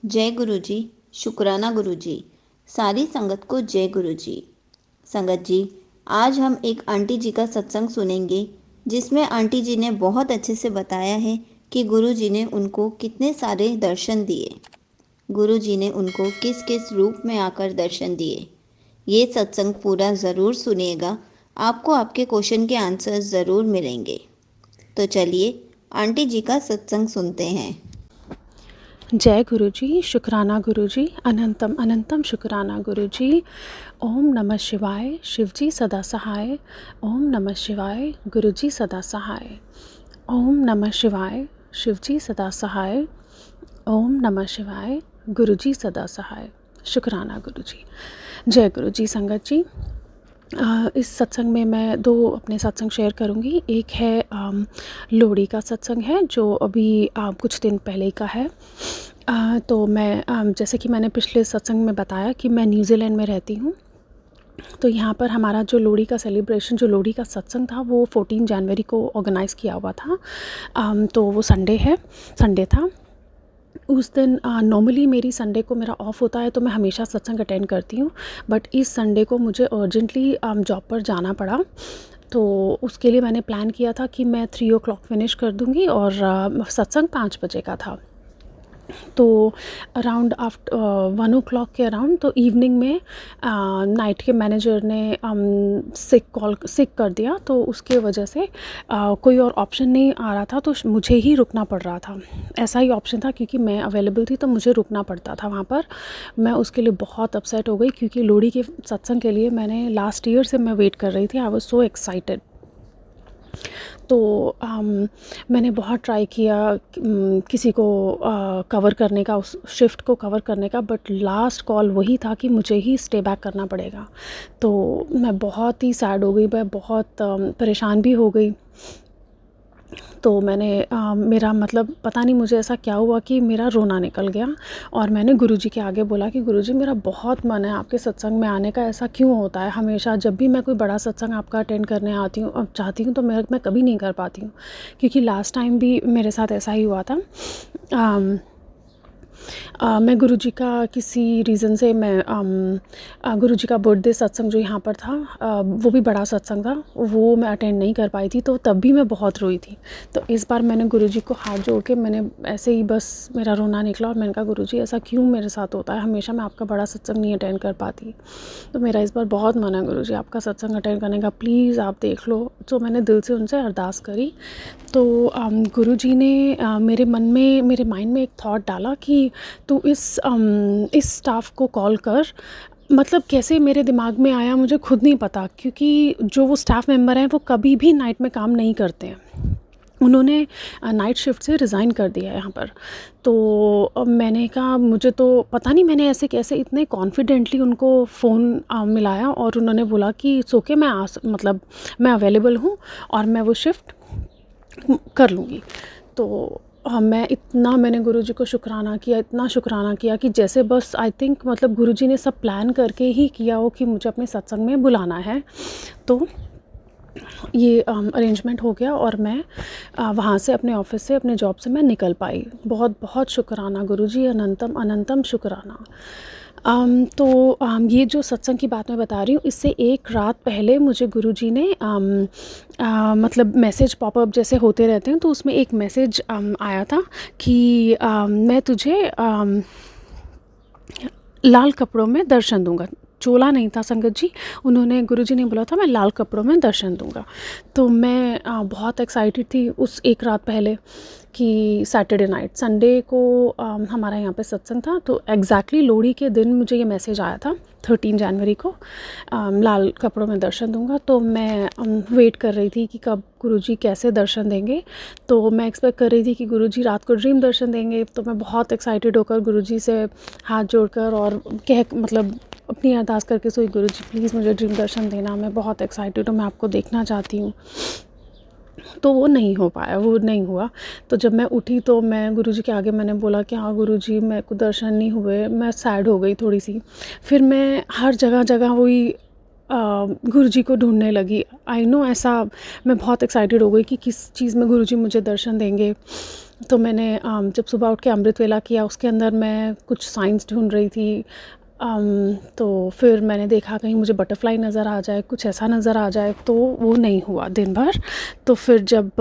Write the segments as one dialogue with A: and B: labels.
A: जय गुरु जी। शुक्राना गुरु जी। सारी संगत को जय गुरु जी। संगत जी, आज हम एक आंटी जी का सत्संग सुनेंगे जिसमें आंटी जी ने बहुत अच्छे से बताया है कि गुरु जी ने उनको कितने सारे दर्शन दिए, गुरु जी ने उनको किस किस रूप में आकर दर्शन दिए। ये सत्संग पूरा ज़रूर सुनिएगा, आपको आपके क्वेश्चन के आंसर ज़रूर मिलेंगे। तो चलिए आंटी जी का सत्संग सुनते हैं।
B: जय गुरु जी। शुक्राना गुरु जी। अनंतम अनंतम शुक्राना गुरु जी। ओम नमः शिवाय। शिव जी सदा सहाय। ओम नमः शिवाय। गुरु जी सदा सहाय। ओम नमः शिवाय। शिव जी सदा सहाय। ओम नमः शिवाय। गुरु जी सदा सहाय। शुक्राना गुरु जी। जय गुरु जी। संगत जी, इस सत्संग में मैं दो अपने सत्संग शेयर करूंगी। एक है लोहड़ी का सत्संग है जो अभी कुछ दिन पहले का है। तो मैं जैसे कि मैंने पिछले सत्संग में बताया कि मैं न्यूज़ीलैंड में रहती हूँ। तो यहाँ पर हमारा जो लोहड़ी का सेलिब्रेशन, जो लोहड़ी का सत्संग था, वो 14 जनवरी को ऑर्गेनाइज़ किया हुआ था। तो वो संडे था। उस दिन नॉर्मली मेरी संडे को मेरा ऑफ़ होता है तो मैं हमेशा सत्संग अटेंड करती हूँ, बट इस संडे को मुझे अर्जेंटली जॉब पर जाना पड़ा। तो उसके लिए मैंने प्लान किया था कि मैं 3 o'clock फिनिश कर दूँगी और सत्संग 5 बजे का था। तो अराउंड आफ्टर 1 o'clock के अराउंड, तो इवनिंग में नाइट के मैनेजर ने सिक कर दिया। तो उसके वजह से कोई और ऑप्शन नहीं आ रहा था, तो मुझे ही रुकना पड़ रहा था। ऐसा ही ऑप्शन था क्योंकि मैं अवेलेबल थी तो मुझे रुकना पड़ता था वहाँ पर। मैं उसके लिए बहुत अपसेट हो गई क्योंकि लोहड़ी के सत्संग के लिए मैंने लास्ट ईयर से मैं वेट कर रही थी। I was so excited. तो मैंने बहुत ट्राई किया किसी को कवर करने का, उस शिफ्ट को कवर करने का, बट लास्ट कॉल वही था कि मुझे ही स्टे बैक करना पड़ेगा। तो मैं बहुत ही सैड हो गई, मैं बहुत परेशान भी हो गई। तो मैंने मेरा मतलब पता नहीं मुझे ऐसा क्या हुआ कि मेरा रोना निकल गया और मैंने गुरुजी के आगे बोला कि गुरुजी, मेरा बहुत मन है आपके सत्संग में आने का। ऐसा क्यों होता है हमेशा जब भी मैं कोई बड़ा सत्संग आपका अटेंड करने आती हूँ, अब चाहती हूँ तो मैं कभी नहीं कर पाती हूँ। क्योंकि लास्ट टाइम भी मेरे साथ ऐसा ही हुआ था। मैं गुरुजी का किसी रीज़न से गुरुजी का बर्थडे सत्संग जो यहाँ पर था, वो भी बड़ा सत्संग था, वो मैं अटेंड नहीं कर पाई थी। तो तब भी मैं बहुत रोई थी। तो इस बार मैंने गुरुजी को हाथ जोड़ के मैंने ऐसे ही बस मेरा रोना निकला और मैंने कहा, गुरुजी ऐसा क्यों मेरे साथ होता है, हमेशा मैं आपका बड़ा सत्संग नहीं अटेंड कर पाती। तो मेरा इस बार बहुत मन है गुरुजी आपका सत्संग अटेंड करने का, प्लीज़ आप देख लो। तो मैंने दिल से उनसे अरदास करी। तो गुरुजी ने मेरे माइंड में एक थॉट डाला कि तू इस स्टाफ को कॉल कर। मतलब कैसे मेरे दिमाग में आया मुझे खुद नहीं पता, क्योंकि जो वो स्टाफ मेंबर हैं वो कभी भी नाइट में काम नहीं करते हैं। उन्होंने नाइट शिफ्ट से रिज़ाइन कर दिया है यहाँ पर। तो अब मैंने कहा, मुझे तो पता नहीं मैंने ऐसे कैसे इतने कॉन्फिडेंटली उनको फ़ोन मिलाया और उन्होंने बोला कि इट्स ओके, मतलब मैं अवेलेबल हूँ और मैं वो शिफ्ट कर लूँगी। तो मैंने गुरुजी को शुक्राना किया, इतना शुक्राना किया कि जैसे बस आई थिंक मतलब गुरुजी ने सब प्लान करके ही किया हो कि मुझे अपने सत्संग में बुलाना है। तो ये अरेंजमेंट हो गया और मैं वहाँ से अपने ऑफ़िस से, अपने जॉब से मैं निकल पाई। बहुत बहुत शुक्राना गुरुजी, अनंतम अनंतम शुक्राना। ये जो सत्संग की बात मैं बता रही हूँ, इससे एक रात पहले मुझे गुरुजी ने मतलब मैसेज पॉपअप जैसे होते रहते हैं, तो उसमें एक मैसेज आया था कि मैं तुझे लाल कपड़ों में दर्शन दूंगा। चोला नहीं था संगत जी, उन्होंने गुरुजी ने बोला था मैं लाल कपड़ों में दर्शन दूंगा। तो मैं बहुत एक्साइटेड थी उस एक रात पहले कि सैटरडे नाइट, संडे को हमारा यहाँ पे सत्संग था। तो एग्जैक्टली लोहड़ी के दिन मुझे ये मैसेज आया था 13 जनवरी को, लाल कपड़ों में दर्शन दूंगा। तो मैं वेट कर रही थी कि कब गुरुजी कैसे दर्शन देंगे। तो मैं एक्सपेक्ट कर रही थी कि गुरुजी रात को ड्रीम दर्शन देंगे। तो मैं बहुत एक्साइटेड होकर गुरुजी से हाथ जोड़कर और मतलब अपनी अरदास करके सोई, गुरुजी प्लीज़ मुझे ड्रीम दर्शन देना, मैं बहुत एक्साइटेड हूँ, मैं आपको देखना चाहती हूँ। तो वो नहीं हो पाया, वो नहीं हुआ। तो जब मैं उठी तो मैं गुरुजी के आगे मैंने बोला कि हाँ गुरुजी, मेरे को दर्शन नहीं हुए। मैं सैड हो गई थोड़ी सी। फिर मैं हर जगह वही गुरुजी को ढूंढने लगी। आई नो ऐसा, मैं बहुत एक्साइटेड हो गई कि किस चीज़ में गुरुजी मुझे दर्शन देंगे। तो मैंने जब सुबह उठ के अमृत वेला किया, उसके अंदर मैं कुछ साइंस ढूंढ रही थी। तो फिर मैंने देखा कहीं मुझे बटरफ्लाई नज़र आ जाए, कुछ ऐसा नज़र आ जाए, तो वो नहीं हुआ दिन भर। तो फिर जब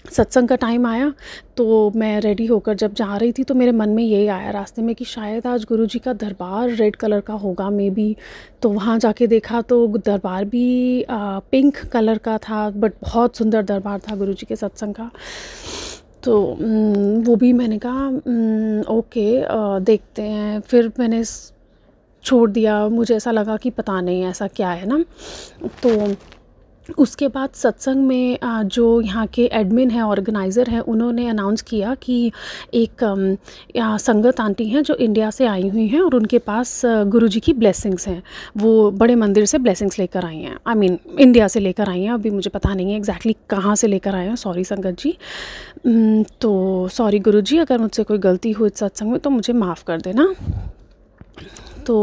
B: सत्संग का टाइम आया तो मैं रेडी होकर जब जा रही थी तो मेरे मन में यही आया रास्ते में कि शायद आज गुरुजी का दरबार रेड कलर का होगा मे बी। तो वहाँ जाके देखा तो दरबार भी पिंक कलर का था, बट बहुत सुंदर दरबार था गुरुजी के सत्संग का। तो वो भी मैंने कहा ओके देखते हैं। फिर मैंने छोड़ दिया, मुझे ऐसा लगा कि पता नहीं ऐसा क्या है ना। तो उसके बाद सत्संग में जो यहाँ के एडमिन हैं, ऑर्गेनाइज़र हैं, उन्होंने अनाउंस किया कि एक यहाँ संगत आंटी हैं जो इंडिया से आई हुई हैं और उनके पास गुरुजी की ब्लेसिंग्स हैं। वो बड़े मंदिर से ब्लेसिंग्स लेकर आई हैं, आई मीन इंडिया से लेकर आई हैं। अभी मुझे पता नहीं है एग्जैक्टली कहाँ से लेकर आए हैं, सॉरी संगत जी। तो सॉरी गुरुजी, अगर मुझसे कोई गलती हुई सत्संग में तो मुझे माफ़ कर देना। तो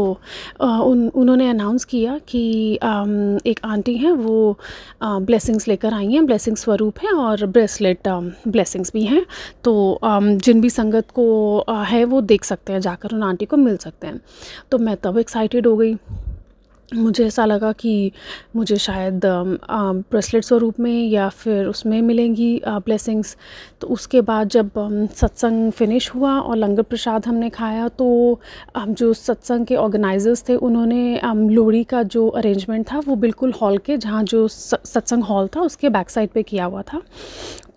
B: उन्होंने अनाउंस किया कि एक आंटी हैं वो ब्लेसिंग्स लेकर आई हैं, ब्लेसिंग स्वरूप हैं और ब्रेसलेट ब्लेसिंग्स भी हैं। तो जिन भी संगत को है वो देख सकते हैं, जाकर उन आंटी को मिल सकते हैं। तो मैं तब एक्साइटेड हो गई, मुझे ऐसा लगा कि मुझे शायद ब्रेसलेट स्वरूप में या फिर उसमें मिलेंगी ब्लेसिंग्स। तो उसके बाद जब सत्संग फिनिश हुआ और लंगर प्रसाद हमने खाया तो जो सत्संग के ऑर्गेनाइजर्स थे उन्होंने लोहड़ी का जो अरेंजमेंट था वो बिल्कुल हॉल के, जहाँ जो सत्संग हॉल था उसके बैक साइड पे किया हुआ था।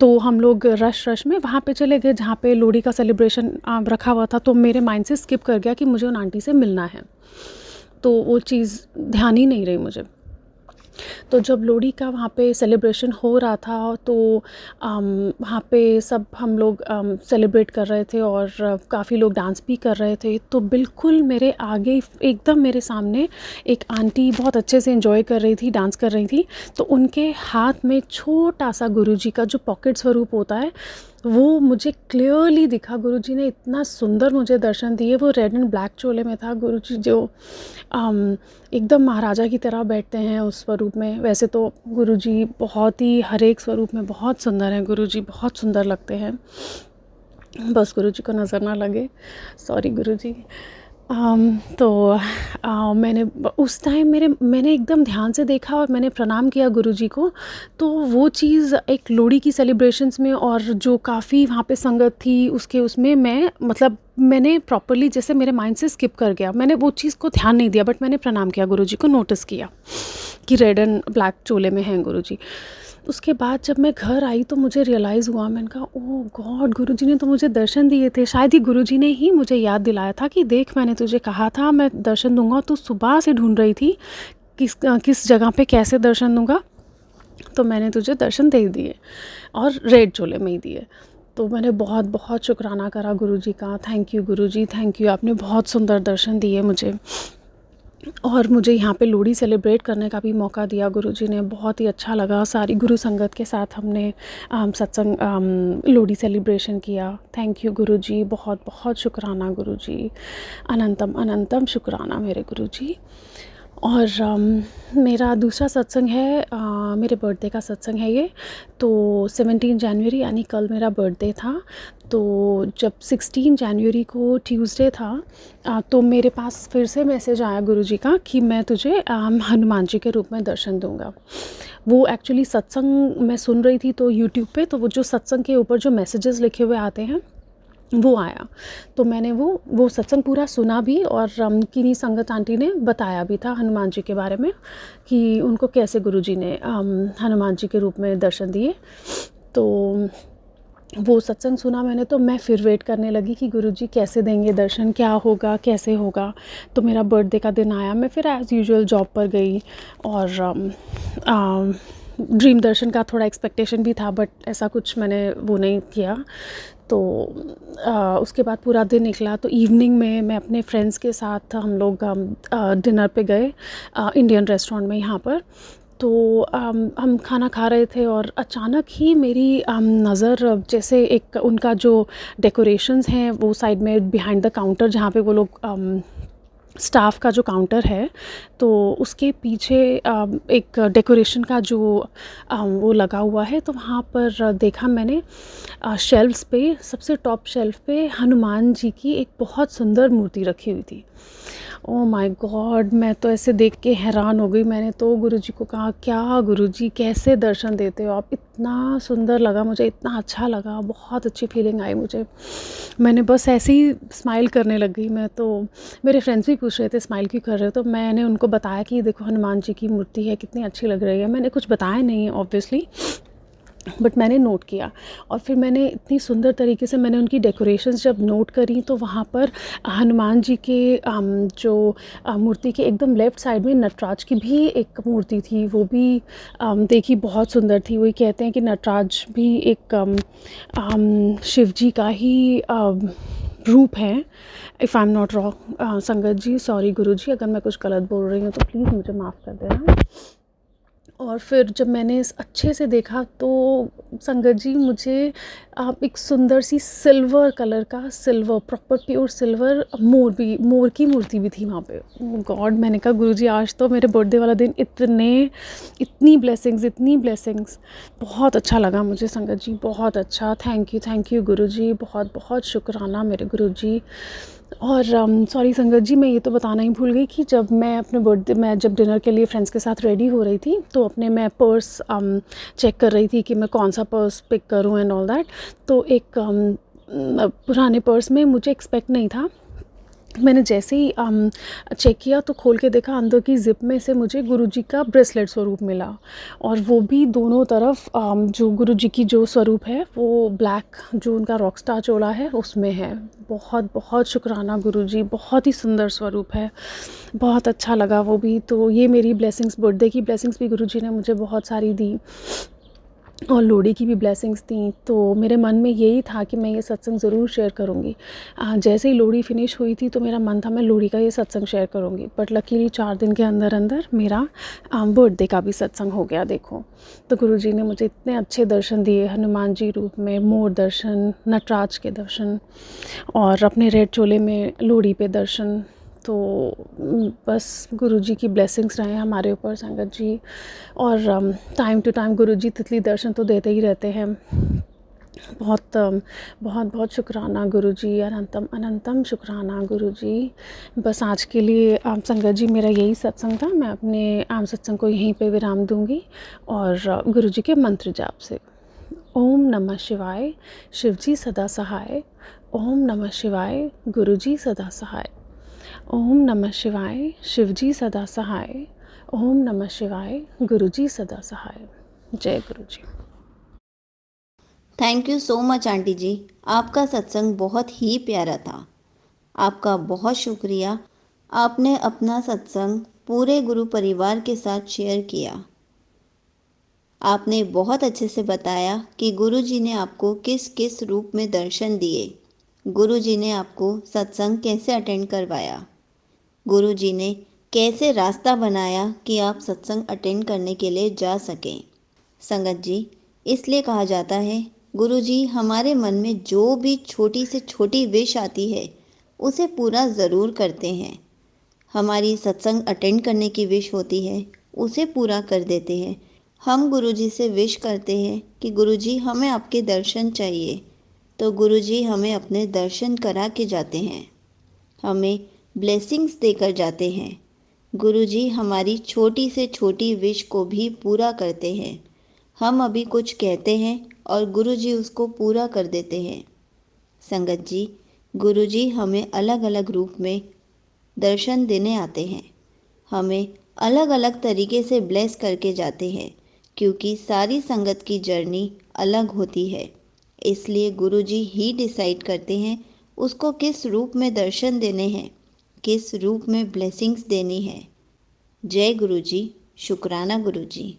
B: तो हम लोग रश में वहाँ पे चले गए जहाँ पे लोहड़ी का सेलिब्रेशन रखा हुआ था। तो मेरे माइंड से स्किप कर गया कि मुझे उन आंटी से मिलना है, तो वो चीज़ ध्यान ही नहीं रही मुझे। तो जब लोहड़ी का वहाँ पे सेलिब्रेशन हो रहा था तो वहाँ पे सब हम लोग सेलिब्रेट कर रहे थे और काफ़ी लोग डांस भी कर रहे थे। तो बिल्कुल मेरे आगे एकदम मेरे सामने एक आंटी बहुत अच्छे से एंजॉय कर रही थी, डांस कर रही थी। तो उनके हाथ में छोटा सा गुरुजी का जो पॉकेट स्वरूप होता है वो मुझे क्लियरली दिखा। गुरुजी ने इतना सुंदर मुझे दर्शन दिए। वो रेड एंड ब्लैक चोले में था गुरुजी, जो एकदम महाराजा की तरह बैठते हैं उस स्वरूप में। वैसे तो गुरुजी बहुत ही हर एक स्वरूप में बहुत सुंदर हैं, गुरुजी बहुत सुंदर लगते हैं, बस गुरुजी को नज़र ना लगे, सॉरी गुरुजी। तो मैंने उस टाइम मैंने एकदम ध्यान से देखा और मैंने प्रणाम किया गुरुजी को। तो वो चीज़ एक लोहड़ी की सेलिब्रेशंस में और जो काफ़ी वहाँ पे संगत थी उसमें मैं मतलब मैंने प्रॉपर्ली जैसे मेरे माइंड से स्किप कर गया, मैंने वो चीज़ को ध्यान नहीं दिया, बट मैंने प्रणाम किया गुरुजी को, नोटिस किया कि रेड एंड ब्लैक चोले में हैं गुरुजी। उसके बाद जब मैं घर आई तो मुझे रियलाइज़ हुआ, मैंने कहा ओह गॉड, गुरुजी ने तो मुझे दर्शन दिए थे। शायद ही गुरुजी ने ही मुझे याद दिलाया था कि देख मैंने तुझे कहा था मैं दर्शन दूंगा, तो सुबह से ढूंढ रही थी किस जगह पे कैसे दर्शन दूंगा, तो मैंने तुझे दर्शन दे दिए और रेड चोले में ही दिए। तो मैंने बहुत बहुत शुक्राना करा गुरुजी का, thank you Guruji, thank you, आपने बहुत सुंदर दर्शन दिए मुझे और मुझे यहाँ पे लोहड़ी सेलिब्रेट करने का भी मौका दिया गुरुजी ने। बहुत ही अच्छा लगा, सारी गुरु संगत के साथ हमने सत्संग लोहड़ी सेलिब्रेशन किया। थैंक यू गुरुजी, बहुत बहुत शुक्राना गुरुजी, अनंतम अनंतम शुक्राना मेरे गुरुजी। और मेरा दूसरा सत्संग है, मेरे बर्थडे का सत्संग है ये। तो 17 जनवरी यानी कल मेरा बर्थडे था। तो जब 16 जनवरी को ट्यूसडे था तो मेरे पास फिर से मैसेज आया गुरुजी का कि मैं तुझे हनुमान जी के रूप में दर्शन दूंगा। वो एक्चुअली सत्संग मैं सुन रही थी तो यूट्यूब पे, तो वो जो सत्संग के ऊपर जो मैसेजेस लिखे हुए आते हैं वो आया। तो मैंने वो सत्संग पूरा सुना भी और किन्हीं संगत आंटी ने बताया भी था हनुमान जी के बारे में कि उनको कैसे गुरुजी ने हनुमान जी के रूप में दर्शन दिए। तो वो सत्संग सुना मैंने, तो मैं फिर वेट करने लगी कि गुरुजी कैसे देंगे दर्शन, क्या होगा कैसे होगा। तो मेरा बर्थडे का दिन आया, मैं फिर एज़ यूजुअल जॉब पर गई और ड्रीम दर्शन का थोड़ा एक्सपेक्टेशन भी था, बट ऐसा कुछ मैंने वो नहीं किया। तो उसके बाद पूरा दिन निकला। तो इवनिंग में मैं अपने फ्रेंड्स के साथ हम लोग डिनर पे गए इंडियन रेस्टोरेंट में यहाँ पर। तो हम खाना खा रहे थे और अचानक ही मेरी नज़र जैसे एक उनका जो डेकोरेशंस हैं वो साइड में बिहाइंड द काउंटर जहाँ पे वो लोग स्टाफ का जो काउंटर है, तो उसके पीछे एक डेकोरेशन का जो वो लगा हुआ है, तो वहाँ पर देखा मैंने शेल्फ्स पे, सबसे टॉप शेल्फ पे हनुमान जी की एक बहुत सुंदर मूर्ति रखी हुई थी। ओह माय गॉड, मैं तो ऐसे देख के हैरान हो गई। मैंने तो गुरुजी को कहा, क्या गुरुजी कैसे दर्शन देते हो आप, इतना सुंदर लगा मुझे, इतना अच्छा लगा, बहुत अच्छी फीलिंग आई मुझे। मैंने बस ऐसे ही स्माइल करने लग गई। मैं तो, मेरे फ्रेंड्स भी पूछ रहे थे स्माइल क्यों कर रहे हो, तो मैंने उनको बताया कि देखो हनुमान जी की मूर्ति है, कितनी अच्छी लग रही है। मैंने कुछ बताया नहीं ऑब्वियसली, बट मैंने नोट किया। और फिर मैंने इतनी सुंदर तरीके से मैंने उनकी डेकोरेशंस जब नोट करी, तो वहाँ पर हनुमान जी के जो मूर्ति के एकदम लेफ़्ट साइड में नटराज की भी एक मूर्ति थी, वो भी देखी बहुत सुंदर थी। वही कहते हैं कि नटराज भी एक शिव जी का ही रूप है, if I am not wrong. संगत जी, सॉरी गुरु जी, अगर मैं कुछ गलत बोल रही हूँ तो प्लीज़ मुझे माफ़ कर देना। और फिर जब मैंने इस अच्छे से देखा, तो संगत जी मुझे एक सुंदर सी सिल्वर कलर का, सिल्वर प्रॉपर प्योर सिल्वर मोर की मूर्ति भी थी वहाँ पे। गॉड, मैंने कहा गुरुजी आज तो मेरे बर्थडे वाला दिन इतनी ब्लेसिंग्स, बहुत अच्छा लगा मुझे संगत जी, बहुत अच्छा। थैंक यू गुरुजी, बहुत बहुत शुक्राना मेरे गुरुजी। और सॉरी संगत जी, मैं ये तो बताना ही भूल गई कि जब मैं अपने बर्थडे, मैं जब डिनर के लिए फ्रेंड्स के साथ रेडी हो रही थी, तो अपने मैं पर्स चेक कर रही थी कि मैं कौन सा पर्स पिक करूं एंड ऑल दैट। तो एक पुराने पर्स में मुझे एक्सपेक्ट नहीं था। मैंने जैसे ही चेक किया तो खोल के देखा, अंदर की ज़िप में से मुझे गुरुजी का ब्रेसलेट स्वरूप मिला। और वो भी दोनों तरफ जो गुरुजी की जो स्वरूप है वो ब्लैक, जो उनका रॉकस्टार चोला है उसमें है। बहुत बहुत शुक्राना गुरुजी, बहुत ही सुंदर स्वरूप है, बहुत अच्छा लगा वो भी। तो ये मेरी ब्लेसिंग्स, बर्थडे की ब्लेसिंग्स भी गुरुजी ने मुझे बहुत सारी दी, और लोहड़ी की भी ब्लेसिंग्स थी। तो मेरे मन में यही था कि मैं ये सत्संग ज़रूर शेयर करूँगी। जैसे ही लोहड़ी फिनिश हुई थी, तो मेरा मन था मैं लोहड़ी का ये सत्संग शेयर करूँगी, बट लकीली 4 दिन के अंदर अंदर मेरा बर्थडे का भी सत्संग हो गया देखो। तो गुरुजी ने मुझे इतने अच्छे दर्शन दिए, हनुमान जी रूप में मोर दर्शन, नटराज के दर्शन, और अपने रेड चोले में लोहड़ी पे दर्शन। तो बस गुरुजी की ब्लेसिंग्स रहे हमारे ऊपर संगत जी। और टाइम टू टाइम गुरुजी तितली दर्शन तो देते ही रहते हैं। बहुत बहुत बहुत शुक्राना गुरुजी, अनंतम अनंतम शुक्राना गुरुजी। बस आज के लिए संगत जी मेरा यही सत्संग था। मैं अपने आम सत्संग को यहीं पे विराम दूंगी, और गुरुजी के मंत्र जाप से। ओम नमः शिवाय, शिवजी सदा सहाय। ओम नमः शिवाय, गुरुजी सदा सहाय। ओम नमः शिवाय, शिवजी सदा सहाय। ओम नमः शिवाय, गुरुजी सदा सहाय। जय Guruji.
A: Thank you so much aunty ji, आपका सत्संग बहुत ही प्यारा था। आपका बहुत शुक्रिया, आपने अपना सत्संग पूरे गुरु परिवार के साथ शेयर किया। आपने बहुत अच्छे से बताया कि गुरुजी ने आपको किस किस रूप में दर्शन दिए, गुरुजी ने आपको सत्संग कैसे अटेंड करवाया, गुरुजी ने कैसे रास्ता बनाया कि आप सत्संग अटेंड करने के लिए जा सकें। संगत जी, इसलिए कहा जाता है गुरुजी हमारे मन में जो भी छोटी से छोटी विश आती है उसे पूरा ज़रूर करते हैं। हमारी सत्संग अटेंड करने की विश होती है, उसे पूरा कर देते हैं। हम गुरुजी से विश करते हैं कि गुरुजी हमें आपके दर्शन चाहिए, तो गुरुजी हमें अपने दर्शन करा के जाते हैं, हमें ब्लेसिंग्स देकर जाते हैं। गुरुजी हमारी छोटी से छोटी विश को भी पूरा करते हैं। हम अभी कुछ कहते हैं और गुरुजी उसको पूरा कर देते हैं। संगत जी, गुरुजी हमें अलग अलग रूप में दर्शन देने आते हैं, हमें अलग अलग तरीके से ब्लेस करके जाते हैं, क्योंकि सारी संगत की जर्नी अलग होती है। इसलिए गुरुजी ही डिसाइड करते हैं उसको किस रूप में दर्शन देने हैं, किस रूप में ब्लेसिंग्स देनी है। जय गुरुजी, शुक्राना गुरुजी।